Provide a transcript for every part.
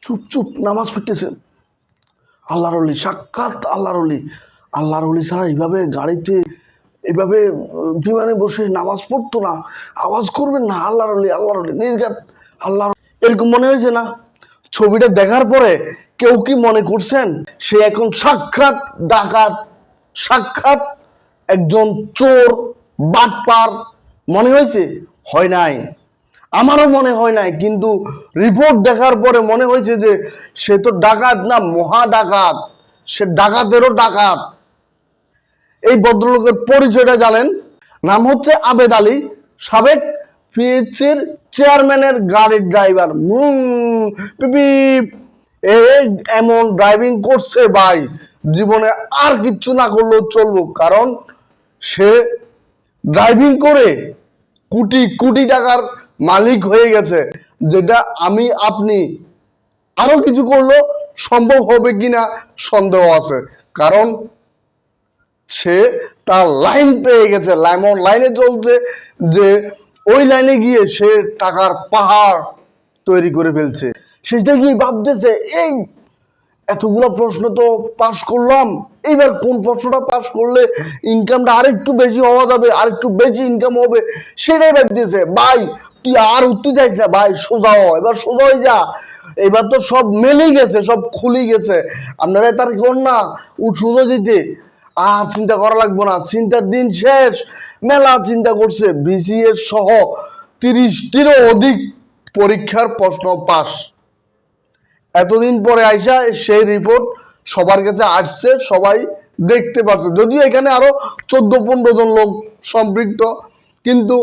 চুপ চুপ নামাজ পড়তেছে। আল্লাহর ওলি, সাক্ষাৎ আল্লাহর ওলি। আল্লাহর ওলি ছাড়া এইভাবে গাড়িতে এইভাবে বিমানে বসে নামাজ পড়তো না। আওয়াজ করবেন না, আল্লাহর ওলি আল্লাহর ওলি নির্ঘাত আল্লাহর। এরকম মনে হয়েছে না? ছবিটা দেখার পরে কেউ কি মনে করছেন সে এখন সাক্ষাৎ ডাকাত, সাক্ষাৎ একজন চোর, বাটপার মনে হয়েছে? হয় নাই, আমারও মনে হয় নাই। কিন্তু রিপোর্ট দেখার পরে মনে হয়েছে যে সে তো ডাকাত না, মহা ডাকাত, সে ডাকাতেরও ডাকাত। এই ভদ্রলোকের পরিচয়টা জানেন? নাম হচ্ছে আবেদ আলী, সাবেক পিএইচসির চেয়ারম্যানের গাড়ির ড্রাইভার। এমন ড্রাইভিং করছে ভাই, জীবনে আর কিচ্ছু না করলেও চলবো। কারণ সে ড্রাইভিং করে কোটি কোটি টাকার মালিক হয়ে গেছে, যেটা আমি আপনি আরো কিছু করলেও সম্ভব হবে কিনা সন্দেহ আছে। কারণ সে তার লাইন পেয়ে গেছে, এমন লাইনে চলছে যে ওই লাইনে গিয়ে সে টাকার পাহাড় তৈরি করে ফেলছে। সেটা গিয়ে ভাবতেছে এই এতগুলো প্রশ্ন তো পাস করলাম, এইবার কোন প্রশ্নটা পাস করলে ইনকামটা আরেকটু বেশি হওয়া যাবে, আরেকটু বেশি ইনকাম হবে, সেটাই ভাবতেছে। ভাই তুই আর উঠতে চাইছ না ভাই, সোজা হ, এবার সোজা হয়ে যা। এবার তো সব মেলে গেছে, সব খুলে গেছে। আপনারা তার কোন না সোজা যেতে আর চিন্তা করা লাগবে না, চিন্তার দিন শেষ। মেলা চিন্তা করছে, বিসিএস সহ 30টিরও অধিক পরীক্ষার প্রশ্ন পাস। এতদিন পরে আইসা সেই রিপোর্ট সবার কাছে আসছে, সবাই দেখতে পাচ্ছে। যদিও এখানে আরো 14-15 জন লোক সম্পৃক্ত, কিন্তু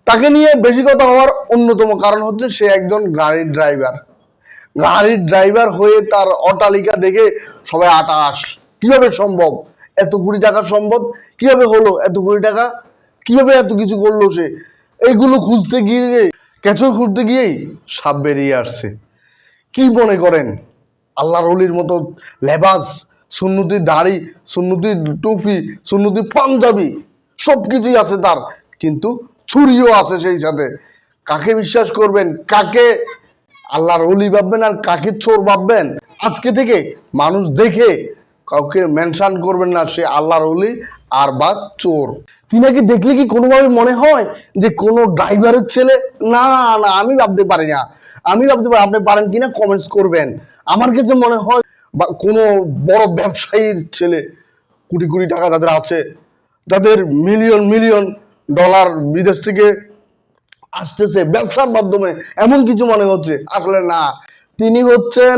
তাকে নিয়ে বেশি কথা হওয়ার অন্যতম কারণ হচ্ছে সে একজন গাড়ির ড্রাইভার। গাড়ির ড্রাইভার হয়ে তার অট্টালিকা দেখে সবাই আটাশ। কিভাবে সম্ভব? এত কোটি টাকার সম্পদ কিভাবে হলো? এত কোটি টাকা কিভাবে এত কিছু করলো সে? এইগুলো খুঁজতে গিয়ে, কেঁচো খুঁজতে গিয়েই সাপ বেরিয়ে আসছে। কি মনে করেন আল্লাহর ওলির মতো লেবাস, সুন্নতি দাড়ি, সুন্নতি টুপি, সুন্নতি পাঞ্জাবি সবকিছুই আছে তার, কিন্তু ছুরিও আছে সেই সাথে। কাকে বিশ্বাস করবেন? কাকে আল্লাহর ওলি ভাববেন আর কাকে চোর ভাববেন? আজকে থেকে মানুষ দেখে কাউকে মেনশন করবেন না সে আল্লাহর ওলি আর বা চোর। তিনাকে দেখলে কি কোনোভাবে মনে হয় যে কোনো ড্রাইভারের ছেলে? না না, আমি ভাবতে পারি না। আমি ভাবতে পারি, আপনি পারেন কিনা কমেন্টস করবেন। আমার কাছে মনে হয় বা কোনো বড় ব্যবসায়ীর ছেলে, কোটি কোটি টাকা যাদের আছে, যাদের মিলিয়ন মিলিয়ন ডলার বিদেশ থেকে আসতেছে ব্যবসার মাধ্যমে, এমন কিছু মনে হচ্ছে। আসলে না, তিনি হচ্ছেন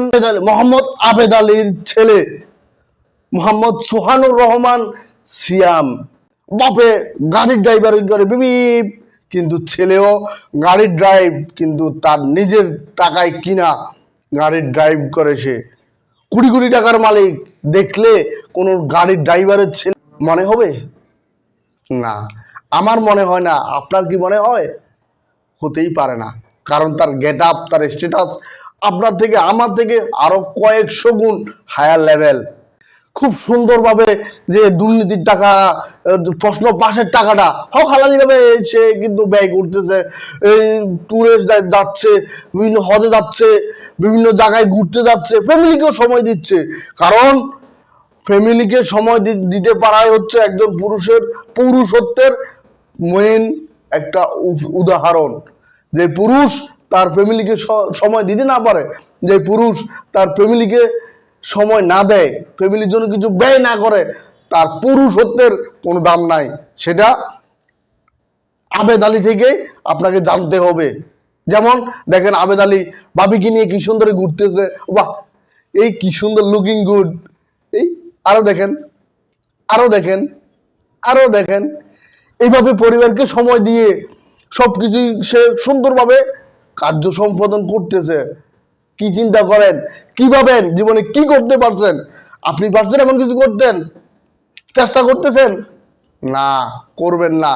মোহাম্মদ আবেদ আলীর ছেলে, মোহাম্মদ সোহানুর রহমান সিয়াম। বাপে গাড়ির ড্রাইভার করে বিবি, কিন্তু ছেলেও গাড়ির ড্রাইভ, কিন্তু তার নিজের টাকায় কিনা গাড়ির ড্রাইভ করে সে। কোটি কোটি টাকার মালিক। দেখলে কোনো গাড়ির ড্রাইভারের ছেলে মনে হবে? না, আমার মনে হয় না। আপনার কি মনে হয়? হতেই পারে না। কারণ তার গেট আপ, তার স্ট্যাটাস আপনার থেকে, আমার থেকে আরো কয়েকশো গুণ হায়ার লেভেল। খুব সুন্দরভাবে যে দুর্নীতির টাকা, প্রশ্ন পাশের টাকাটা হালালি ভাবে সে কিন্তু ব্যয় করতেছে। এই ট্যুরে যাচ্ছে, বিভিন্ন হজে যাচ্ছে, বিভিন্ন জায়গায় ঘুরতে যাচ্ছে, ফ্যামিলিকেও সময় দিচ্ছে। কারণ ফ্যামিলিকে সময় দিতে পারাই হচ্ছে একজন পুরুষের পুরুষত্বের মেইন একটা উদাহরণ। যে পুরুষ তার ফ্যামিলিকে সময় দিতে না পারে, যে পুরুষ তার ফ্যামিলিকে সময় না দেয়, ফ্যামিলির জন্য কিছু ব্যয় না করে, তার পুরুষত্বের কোনো দাম নাই। সেটা আবেদ আলী থেকে আপনাকে জানতে হবে। যেমন দেখেন আবেদ আলী ভাবিকে নিয়ে কি সুন্দর ঘুরতেছে, বাহ এই কি সুন্দর, লুকিং গুড। এই আরো দেখেন, আরো দেখেন, আরো দেখেন, এইভাবে পরিবারকে সময় দিয়ে সবকিছু সে সুন্দরভাবে কার্য সম্পাদন করতেছে। কি চিন্তা করেন, কি ভাবেন, জীবনে কি করতে পারছেন? আপনি পারছেন এমন কিছু করতেন? চেষ্টা করতেছেন? না, করবেন না।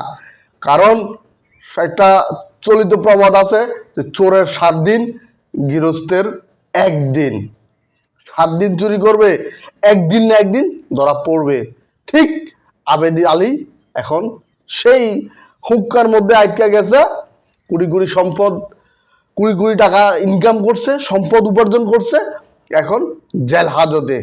কারণ একটা চলিত প্রবাদ আছে যে চোরের 7 দিন, গৃহস্থের 1 দিন। 7 দিন চুরি করবে, একদিন না একদিন ধরা পড়বে। ঠিক আবেদ আলী এখন সেই হুক্কার মধ্যে আটকে গেছে। কোটি কোটি সম্পদ কোটি কোটি টাকা ইনকাম করছে, সম্পদ উপার্জন করছে, এখন জেল হাজতে।